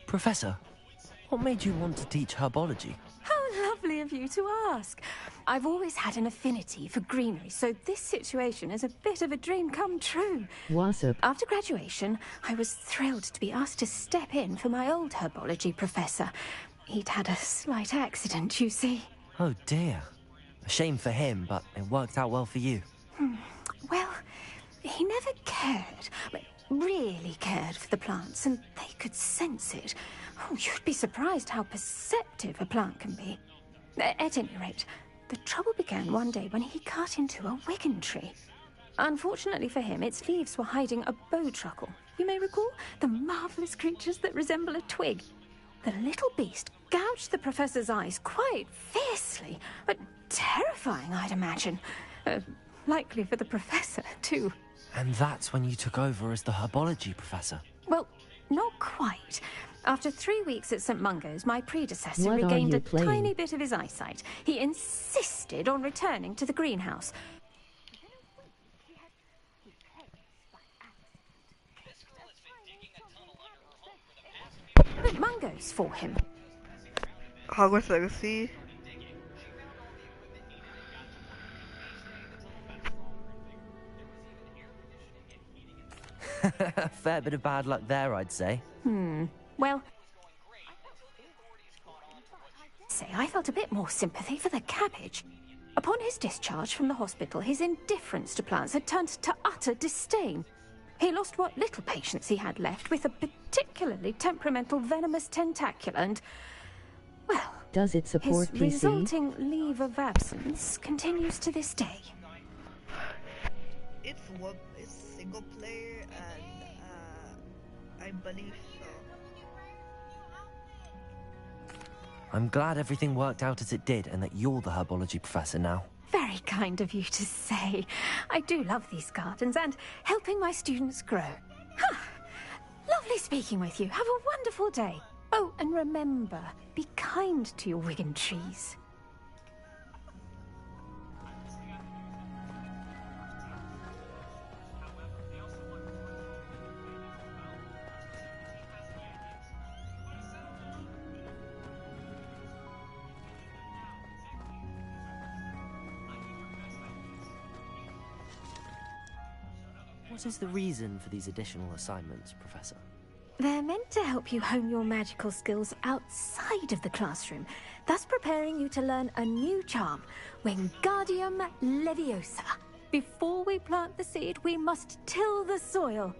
Professor, what made you want to teach herbology? How lovely of you to ask. I've always had an affinity for greenery, so this situation is a bit of a dream come true. What's up? After graduation, I was thrilled to be asked to step in for my old herbology professor. He'd had a slight accident, you see. Oh dear. A shame for him, but it worked out well for you. Well, he never cared, but really cared for the plants, and they could sense it. Oh, you'd be surprised how perceptive a plant can be. At any rate, the trouble began one day when he cut into a wigan tree. Unfortunately for him, its leaves were hiding a bowtruckle. You may recall the marvellous creatures that resemble a twig. The little beast gouged the professor's eyes quite fiercely, but terrifying, I'd imagine. Likely for the professor, too. And that's when you took over as the herbology professor? Well, not quite. After 3 weeks at St. Mungo's, my predecessor What are regained you a playing? tiny bit of his eyesight. He insisted on returning to the greenhouse. But Mungo's for him. Hogwarts Legacy. Fair bit of bad luck there, I'd say. Well, I felt a bit more sympathy for the cabbage. Upon his discharge from the hospital, his indifference to plants had turned to utter disdain. He lost what little patience he had left with a particularly temperamental venomous tentacula and, well, Does it support his PC? resulting leave of absence continues to this day. It's single player, and I believe so. I'm glad everything worked out as it did and that you're the herbology professor now. Very kind of you to say. I do love these gardens and helping my students grow. Lovely speaking with you. Have a wonderful day. Oh, and remember, be kind to your wigan trees. What is the reason for these additional assignments, Professor? They're meant to help you hone your magical skills outside of the classroom, thus preparing you to learn a new charm, Wingardium Leviosa. Before we plant the seed, we must till the soil.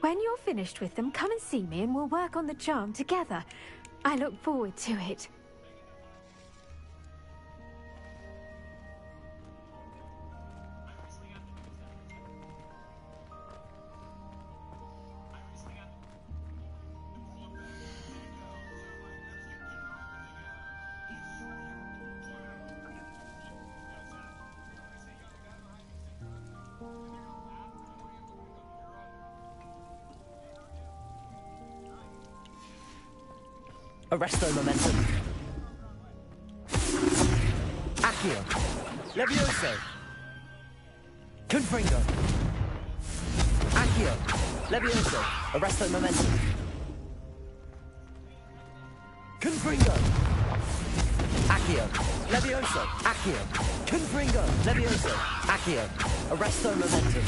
When you're finished with them, come and see me and we'll work on the charm together. I look forward to it. Arresto momentum. Accio. Levioso. Confringo. Accio. Levioso. Arresto momentum. Confringo. Accio. Levioso. Accio. Confringo. Levioso. Accio. Arresto momentum.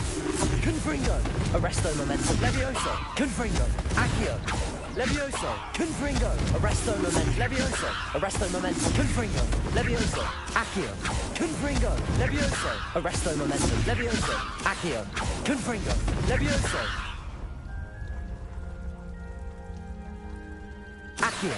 Confringo. Arresto momentum. Levioso. Confringo. Accio. Levioso, Confringo, Arresto Momentum, Levioso, Arresto Momentum, Confringo, Levioso, Accio, Confringo, Levioso, Arresto Momentum, Levioso, Accio, Confringo, Levioso, Accio.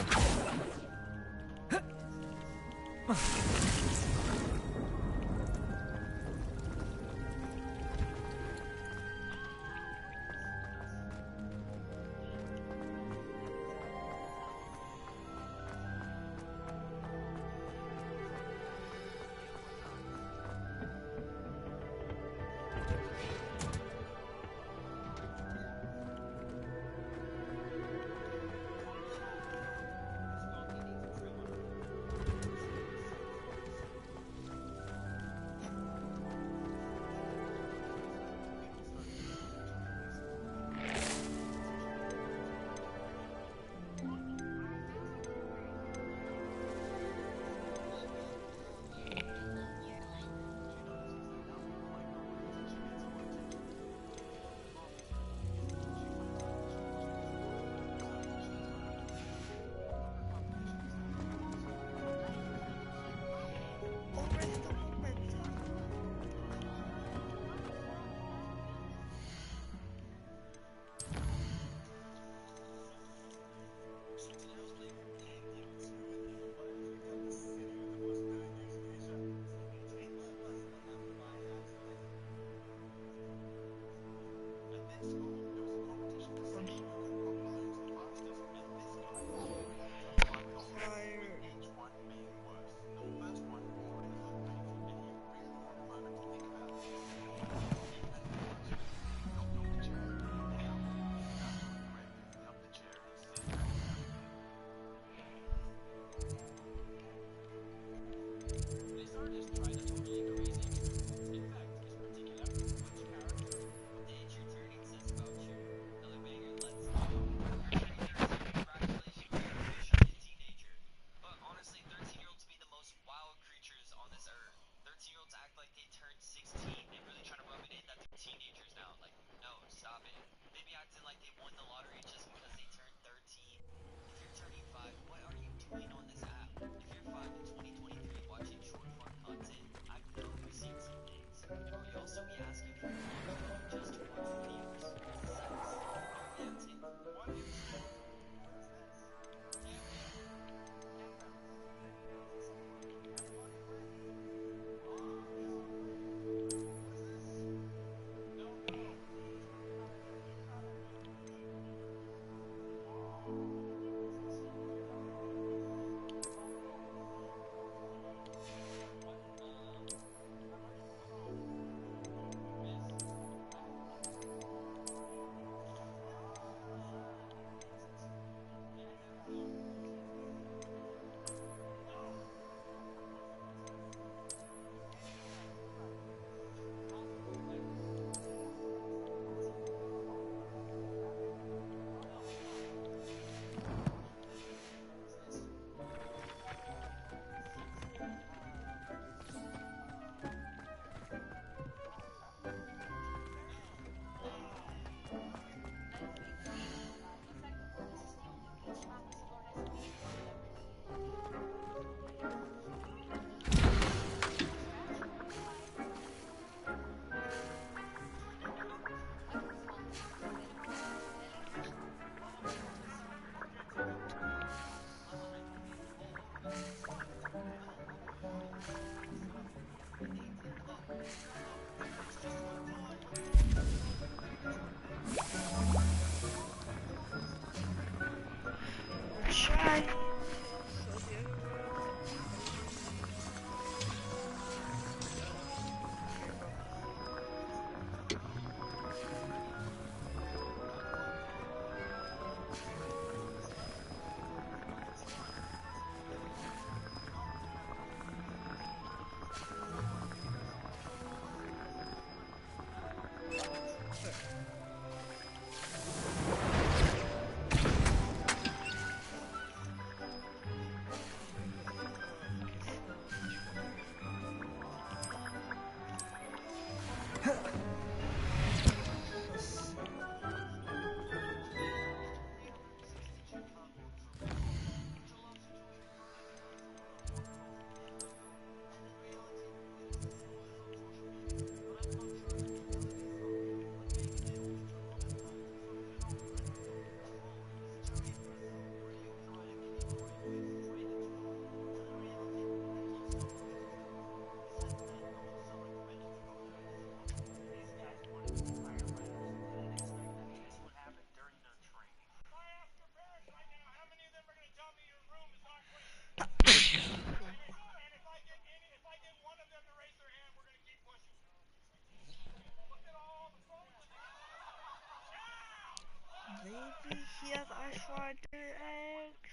Maybe he has Ice Rider X.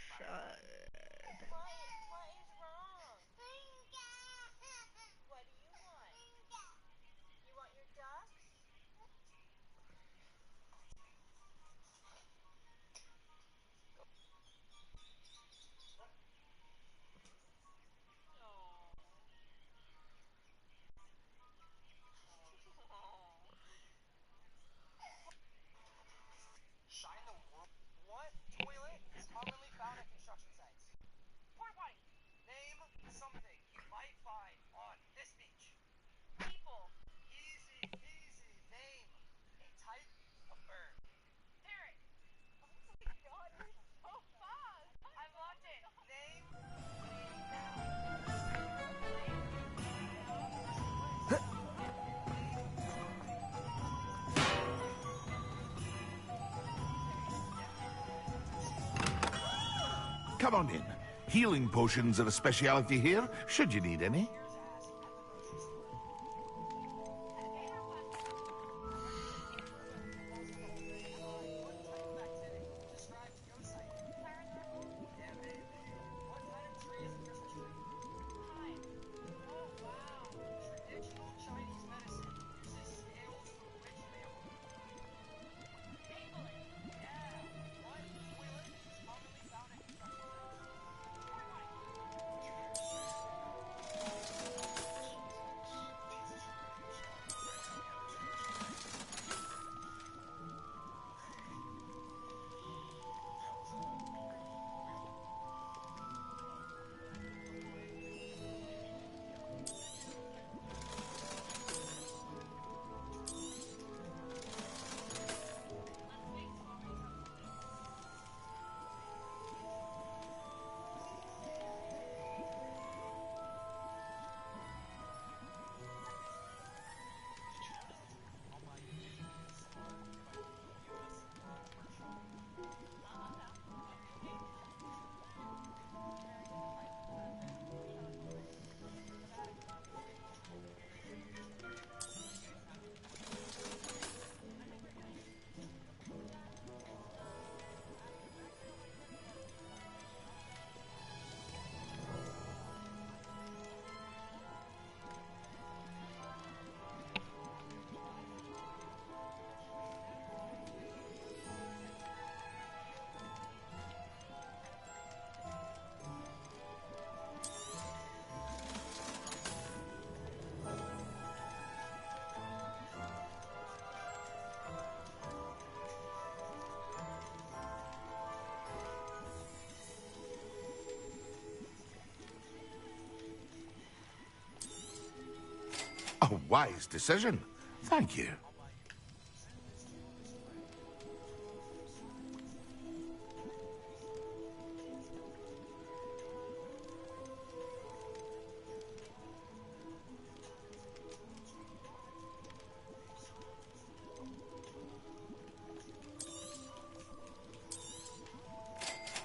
Come on in. Healing potions are a speciality here, should you need any. A wise decision. Thank you.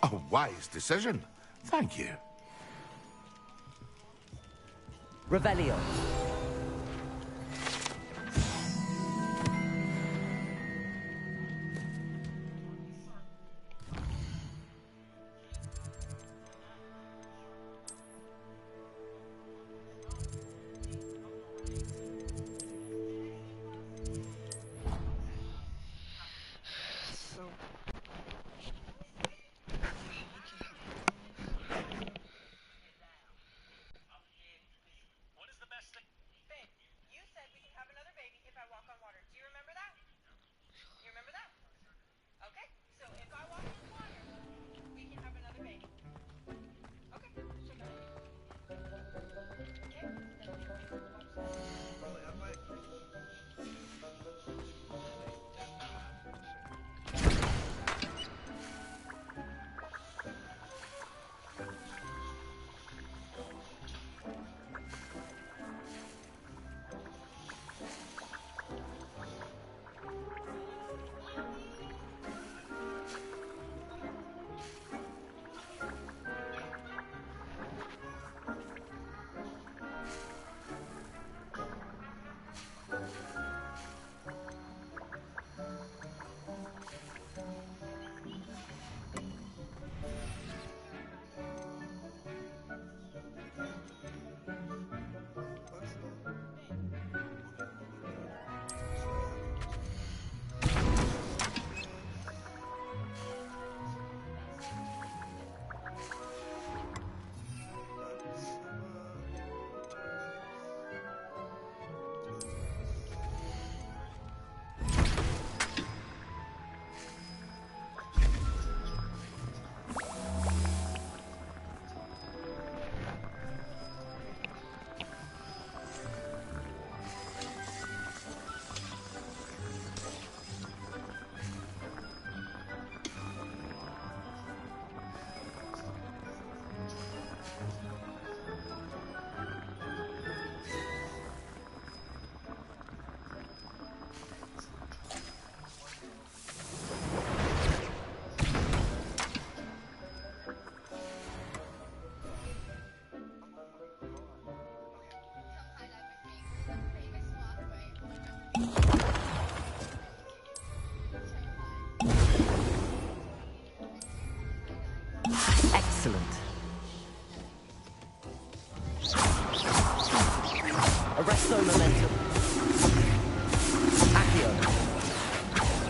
A wise decision. Thank you. Revelio.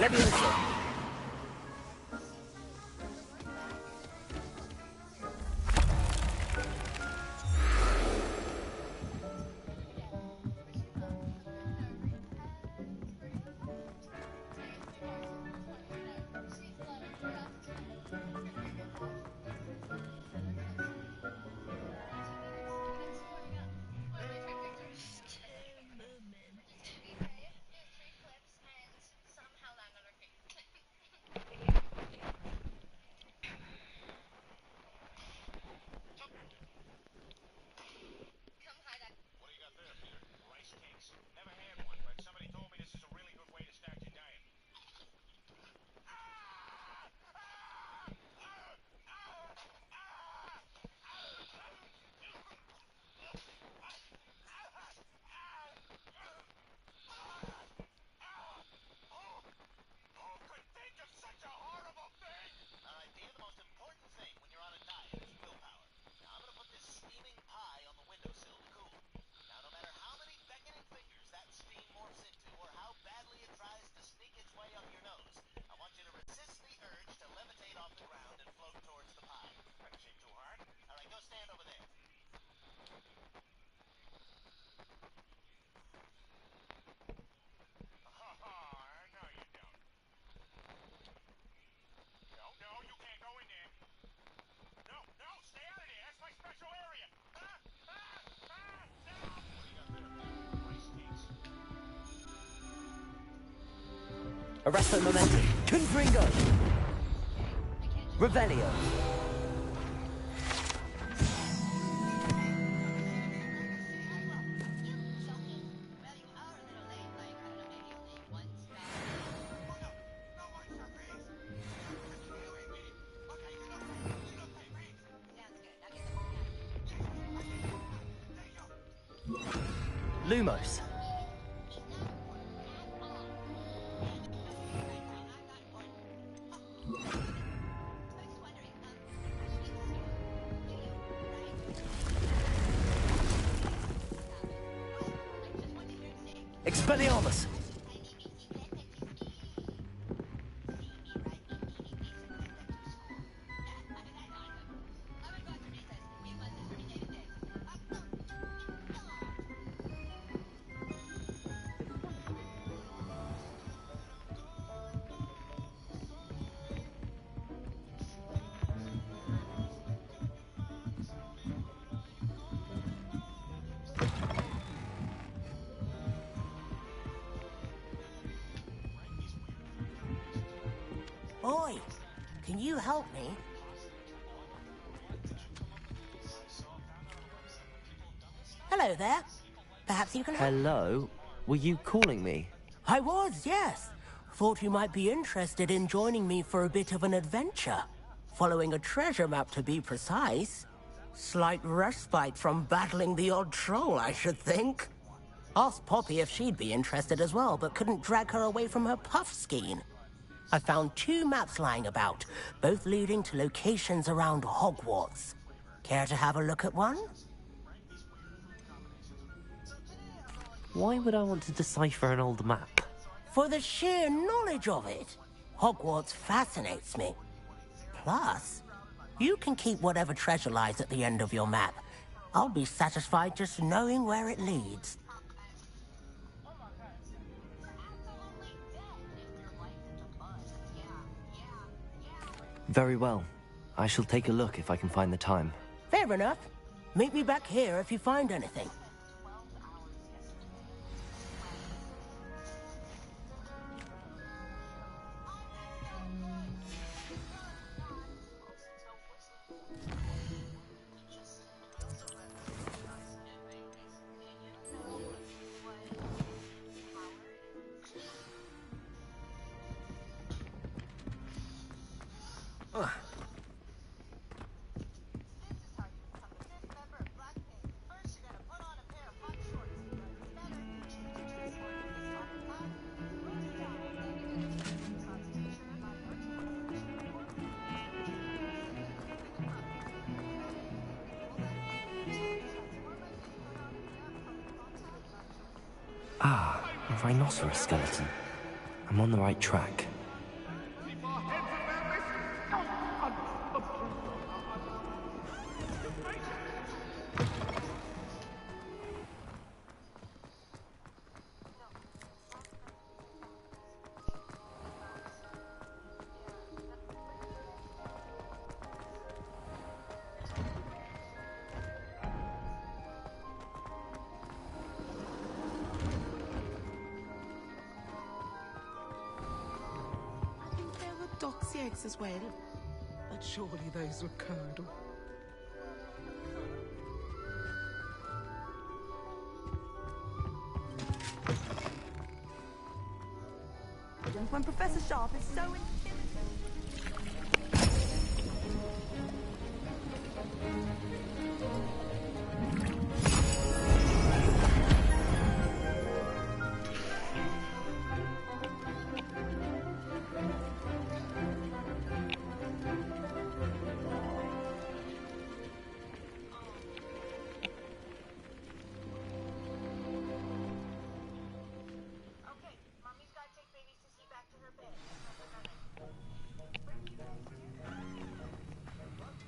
Leviosa. Arresto Momentum. Confringo. Revelio. Lumos. Expelliarmus! Oi, can you help me? Hello there. Perhaps you can help? Hello? Were you calling me? I was, yes. Thought you might be interested in joining me for a bit of an adventure. Following a treasure map, to be precise. Slight respite from battling the odd troll, I should think. Asked Poppy if she'd be interested as well, but couldn't drag her away from her puff skein. I found 2 maps lying about, both leading to locations around Hogwarts. Care to have a look at one? Why would I want to decipher an old map? For the sheer knowledge of it. Hogwarts fascinates me. Plus, you can keep whatever treasure lies at the end of your map. I'll be satisfied just knowing where it leads. Very well. I shall take a look if I can find the time. Fair enough. Meet me back here if you find anything. Ah, a rhinoceros skeleton. I'm on the right track. doxy eggs as well. But surely those were curdle. When Professor Sharp is so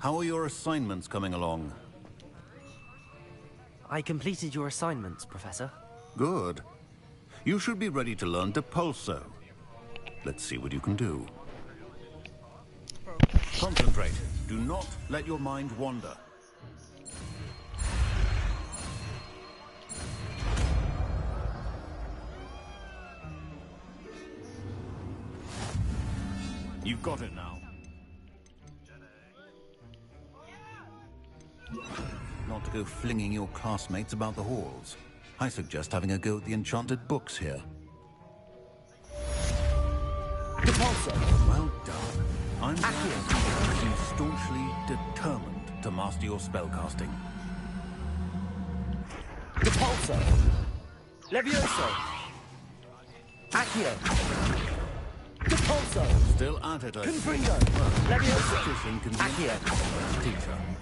How are your assignments coming along? I completed your assignments, Professor. Good. You should be ready to learn Depulso. Let's see what you can do. Concentrate. Do not let your mind wander. You've got it now. Not to go flinging your classmates about the halls. I suggest having a go at the enchanted books here. Depulso! Well done. I'm glad to see you seem staunchly determined to master your spellcasting. Depulso! Levioso! Accio! Depulso! Still at it, I see. Confringo! Levioso! Accio! Teacher.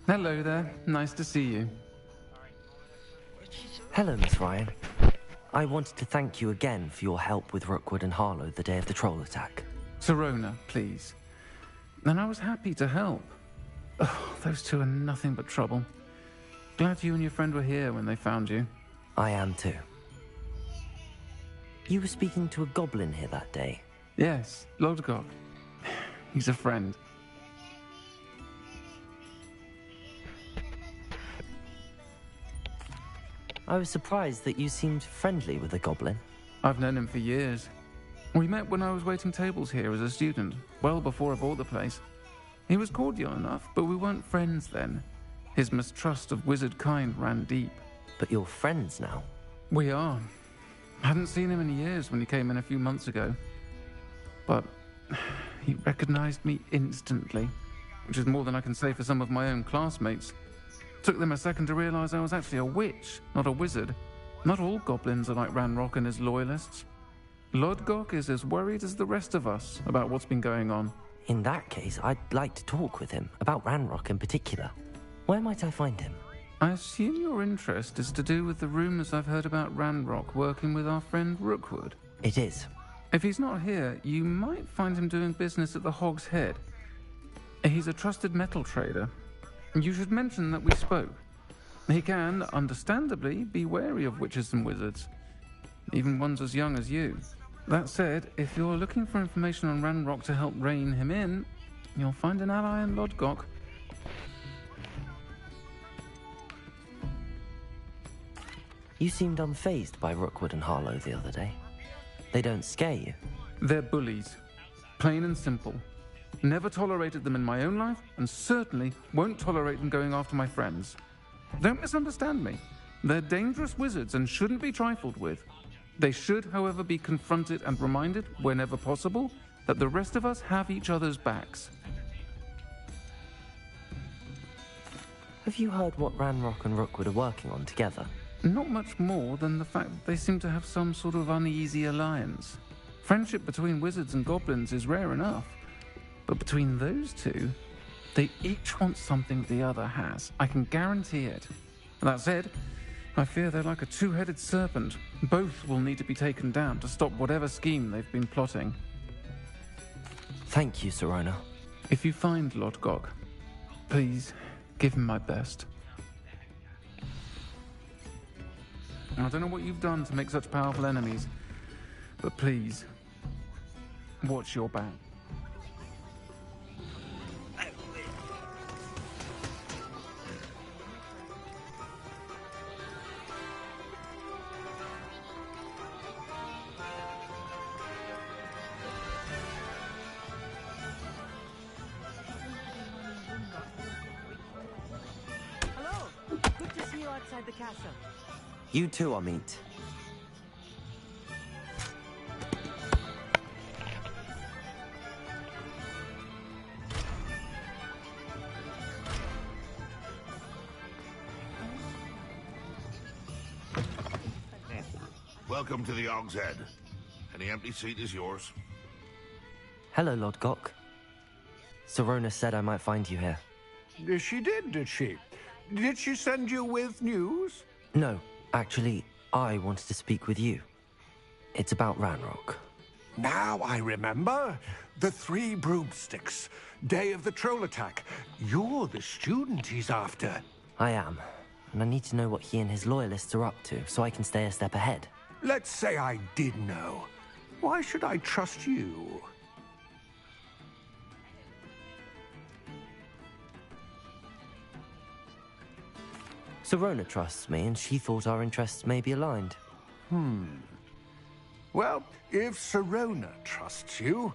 Hello there. Nice to see you. Hello, Miss Ryan. I wanted to thank you again for your help with Rookwood and Harlow the day of the troll attack. Sirona, please. And I was happy to help. Oh, those two are nothing but trouble. Glad you and your friend were here when they found you. I am too. You were speaking to a goblin here that day. Yes, Lodgok. He's a friend. I was surprised that you seemed friendly with the goblin. I've known him for years. We met when I was waiting tables here as a student, well before I bought the place. He was cordial enough, but we weren't friends then. His mistrust of wizard kind ran deep. But you're friends now? We are. Hadn't seen him in years when he came in a few months ago. But he recognized me instantly, which is more than I can say for some of my own classmates. Took them a second to realize I was actually a witch, not a wizard. Not all goblins are like Ranrock and his loyalists. Lodgok is as worried as the rest of us about what's been going on. In that case, I'd like to talk with him, about Ranrock in particular. Where might I find him? I assume your interest is to do with the rumors I've heard about Ranrock working with our friend Rookwood. It is. If he's not here, you might find him doing business at the Hog's Head. He's a trusted metal trader. You should mention that we spoke. He can, understandably, be wary of witches and wizards, even ones as young as you. That said, if you're looking for information on Ranrock to help rein him in, you'll find an ally in Lodgok. You seemed unfazed by Rookwood and Harlow the other day. They don't scare you? They're bullies. Plain and simple. Never tolerated them in my own life, and certainly won't tolerate them going after my friends. Don't misunderstand me. They're dangerous wizards and shouldn't be trifled with. They should, however, be confronted and reminded, whenever possible, that the rest of us have each other's backs. Have you heard what Ranrock and Rookwood are working on together? Not much more than the fact that they seem to have some sort of uneasy alliance. Friendship between wizards and goblins is rare enough. But between those two, they each want something the other has. I can guarantee it. That said, I fear they're like a two-headed serpent. Both will need to be taken down to stop whatever scheme they've been plotting. Thank you, Sirona. If you find Lodgok, please give him my best. I don't know what you've done to make such powerful enemies, but please, watch your back. Hello! Good to see you outside the castle. You too, Amit. Welcome to the Hog's Head. Any empty seat is yours. Hello, Lodgok. Sirona said I might find you here. She did she? Did she send you with news? No, actually, I wanted to speak with you. It's about Ranrock. Now I remember. The 3 broomsticks. Day of the troll attack. You're the student he's after. I am, and I need to know what he and his loyalists are up to so I can stay a step ahead. Let's say I did know. Why should I trust you? Sirona trusts me, and she thought our interests may be aligned. Well, if Sirona trusts you,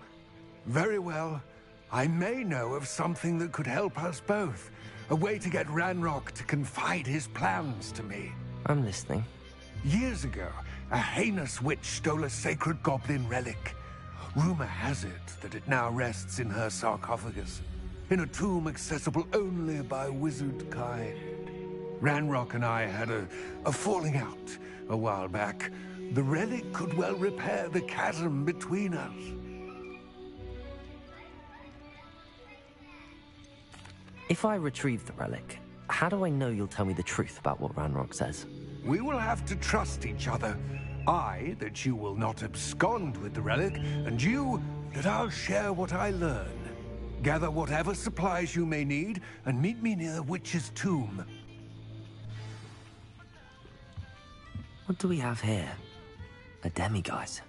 very well. I may know of something that could help us both. A way to get Ranrock to confide his plans to me. I'm listening. Years ago, a heinous witch stole a sacred goblin relic. Rumor has it that it now rests in her sarcophagus, in a tomb accessible only by wizard kind. Ranrock and I had a falling out a while back. The relic could well repair the chasm between us. If I retrieve the relic, how do I know you'll tell me the truth about what Ranrock says? We will have to trust each other. I, that you will not abscond with the relic, and you, that I'll share what I learn. Gather whatever supplies you may need, and meet me near the witch's tomb. What do we have here? A demiguise.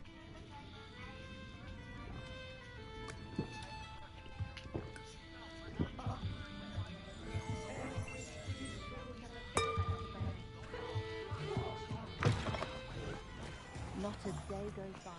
Not a day goes by.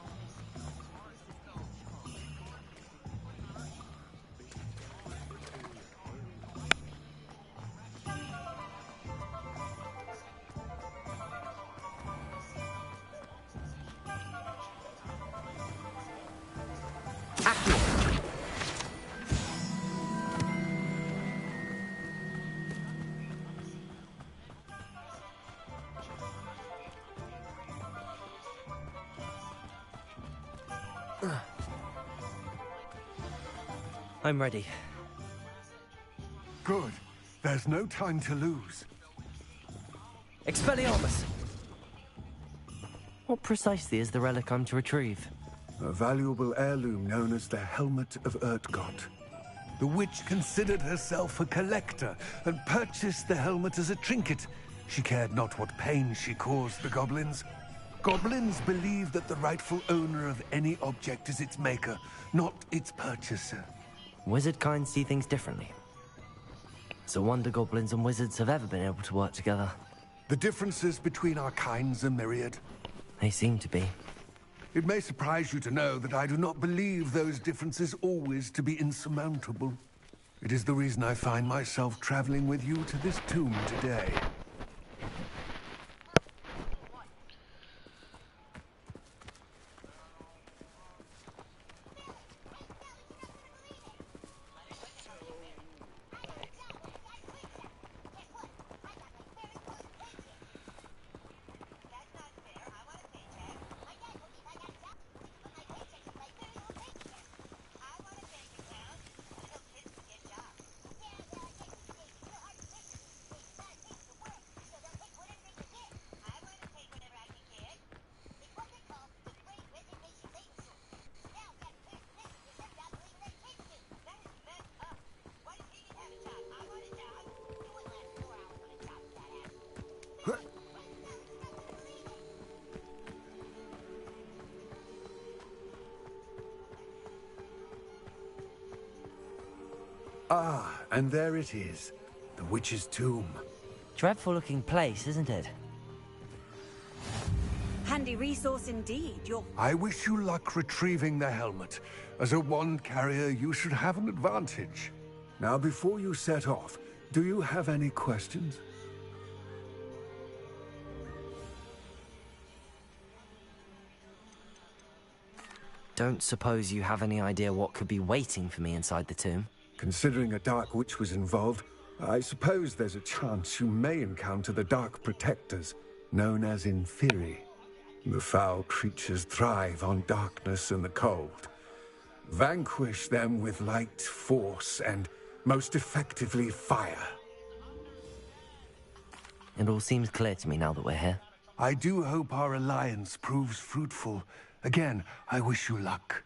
I'm ready. Good. There's no time to lose. Expelliarmus! What precisely is the relic I'm to retrieve? A valuable heirloom known as the Helmet of Urtgott. The witch considered herself a collector and purchased the helmet as a trinket. She cared not what pain she caused the goblins. Goblins believe that the rightful owner of any object is its maker, not its purchaser. Wizard kind see things differently. It's a wonder goblins and wizards have ever been able to work together. The differences between our kinds are myriad. They seem to be. It may surprise you to know that I do not believe those differences always to be insurmountable. It is the reason I find myself traveling with you to this tomb today. Ah, and there it is. The witch's tomb. Dreadful looking place, isn't it? Handy resource indeed. I wish you luck retrieving the helmet. As a wand carrier, you should have an advantage. Now, before you set off, do you have any questions? Don't suppose you have any idea what could be waiting for me inside the tomb? Considering a Dark Witch was involved, I suppose there's a chance you may encounter the Dark Protectors, known as Inferi. The foul creatures thrive on darkness and the cold. Vanquish them with light, force, and most effectively fire. It all seems clear to me now that we're here. I do hope our alliance proves fruitful. Again, I wish you luck.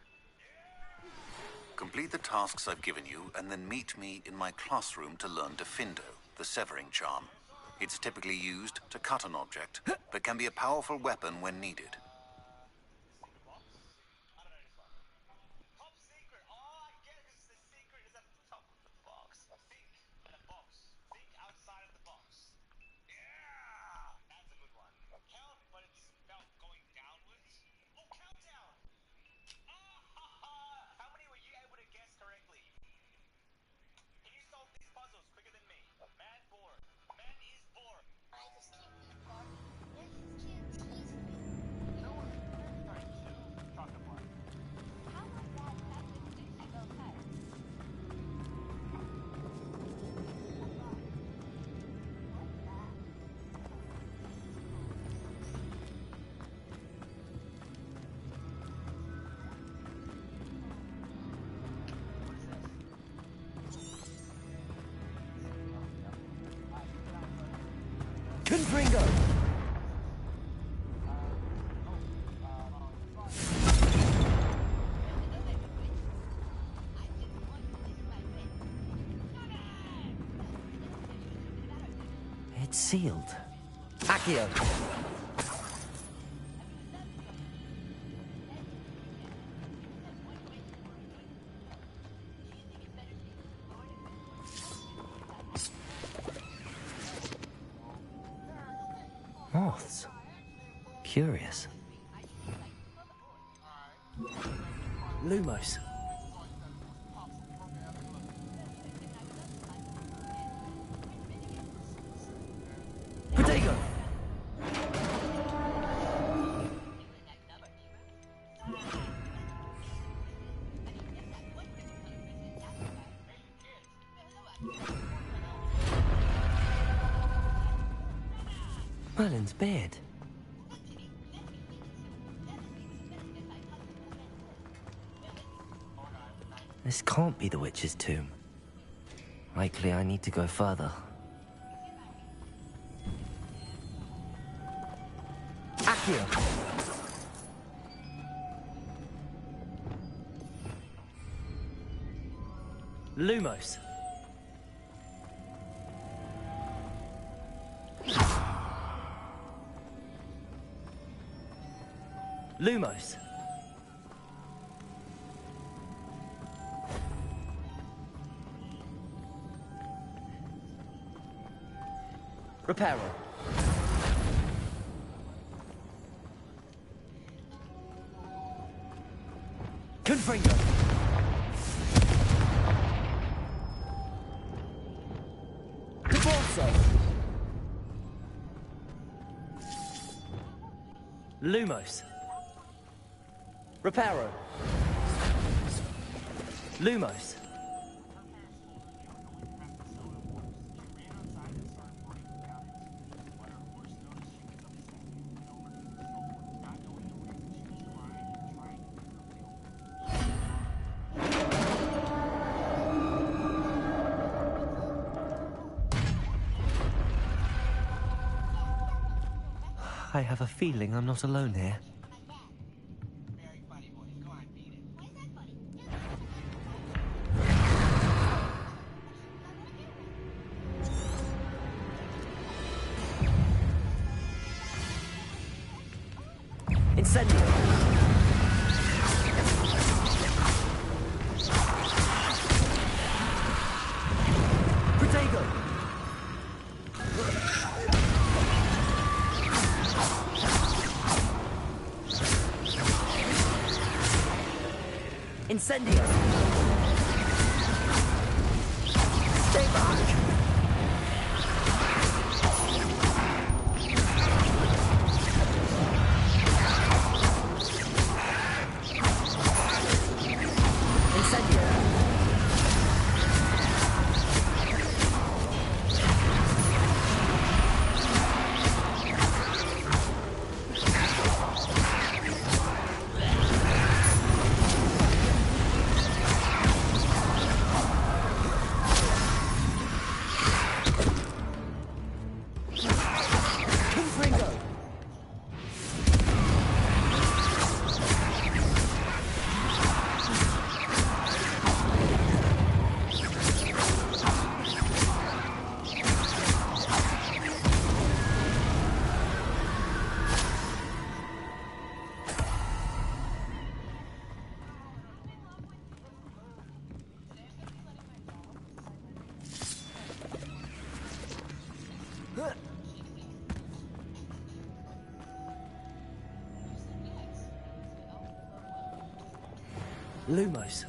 Complete the tasks I've given you, and then meet me in my classroom to learn Defindo, the severing charm. It's typically used to cut an object, but can be a powerful weapon when needed. Confringo! sealed. Accio! Moths. Curious. Lumos. Protego! Merlin's beard. This can't be the witch's tomb. Likely I need to go further. Accio! Lumos. Lumos. Reparo. Confringo! Divorso. Lumos. Reparo. Lumos. I have a feeling I'm not alone here. Incendio. Protego! Incendio. Stay back! Lumos.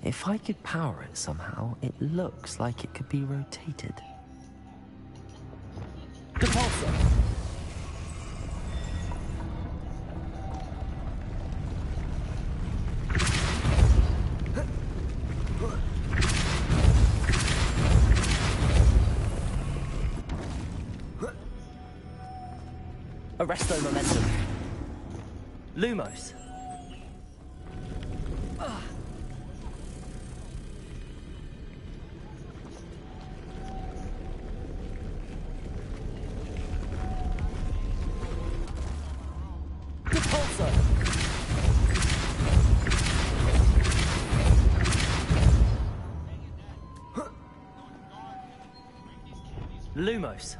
If I could power it somehow, it looks like it could be rotated. Depulso. Arresto momentum. Lumos. Depulso. Lumos.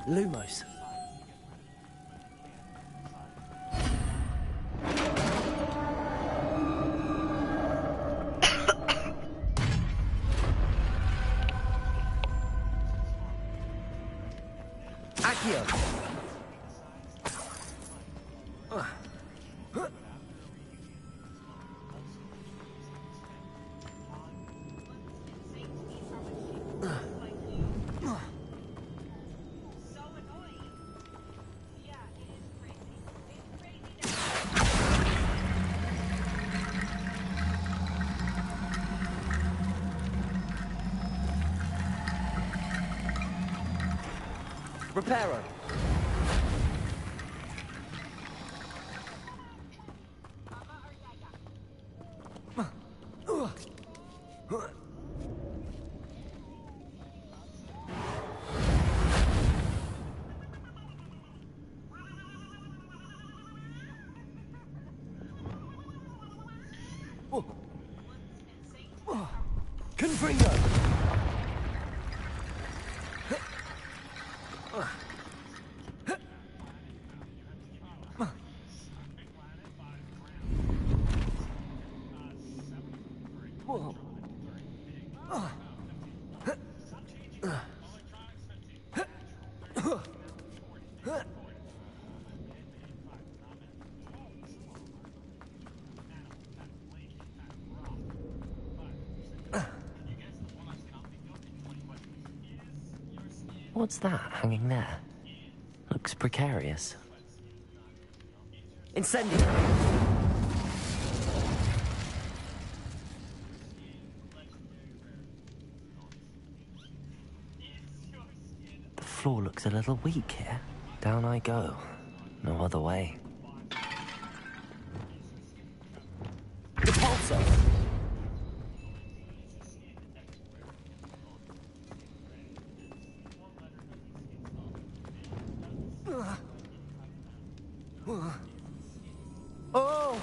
Lumos. Accio. Reparo. Confringo. What's that hanging there? Looks precarious. Incendio. The floor looks a little weak here. Down I go. No other way. Repulsor. Oh!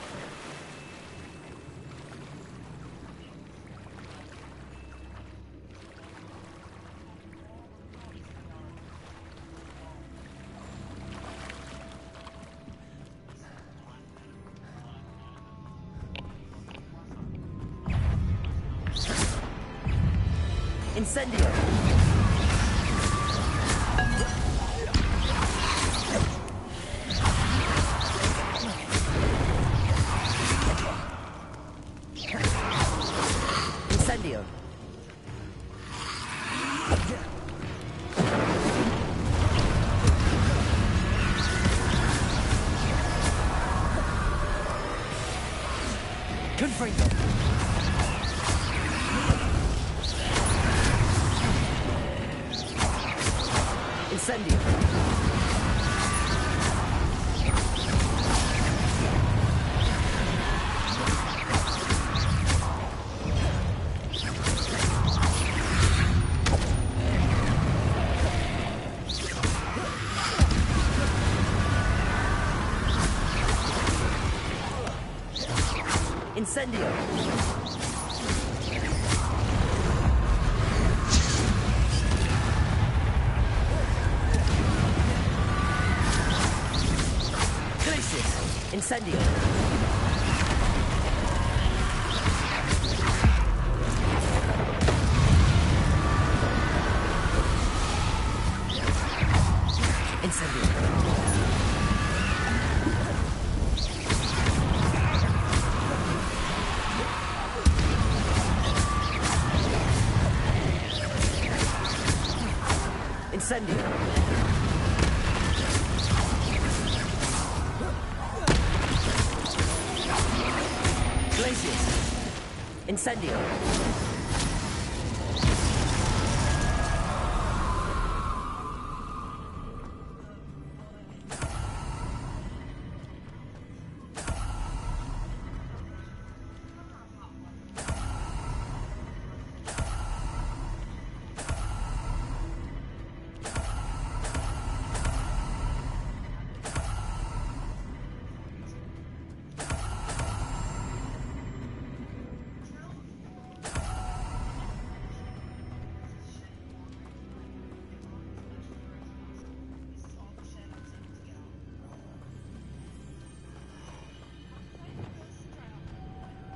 Incendio. Incendio. Confringo. Incendio. Incendio. Incendio. Incendio. Incendio. Incendio.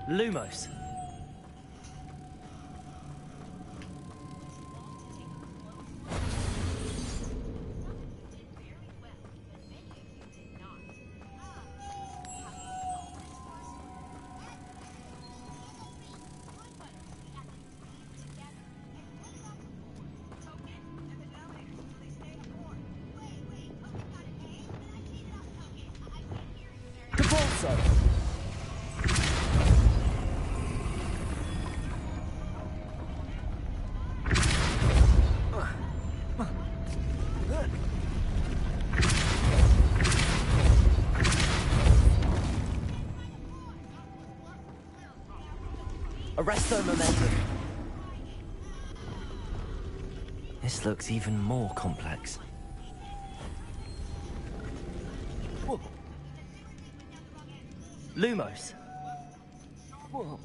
Lumos. Arrest their momentum. This looks even more complex. Whoa. Lumos. Whoa.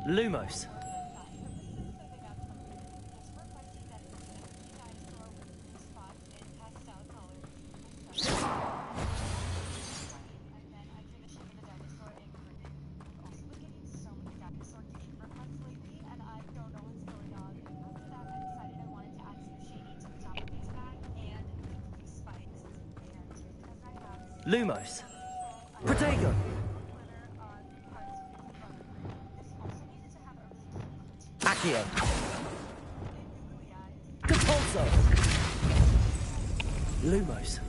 Lumos. Lumos. Protego. Accio. Depulso. Lumos.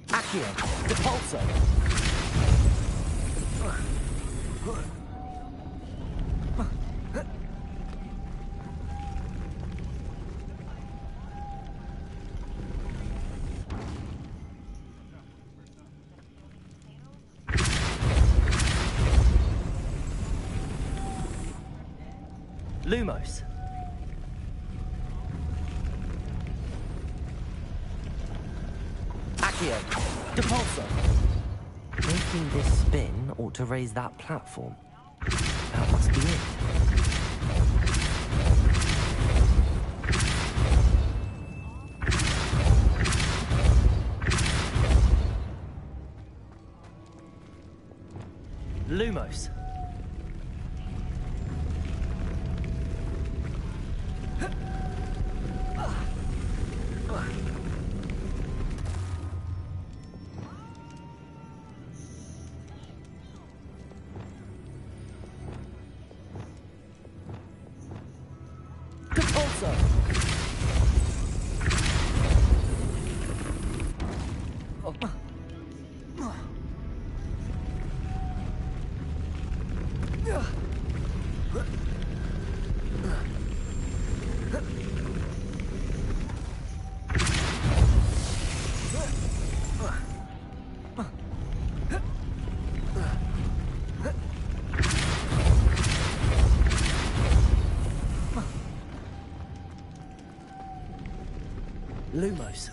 Accio. Depulso. Lumos. Accio. Depulso. Making this spin ought to raise that platform. That must be it. Lumos. Lumos.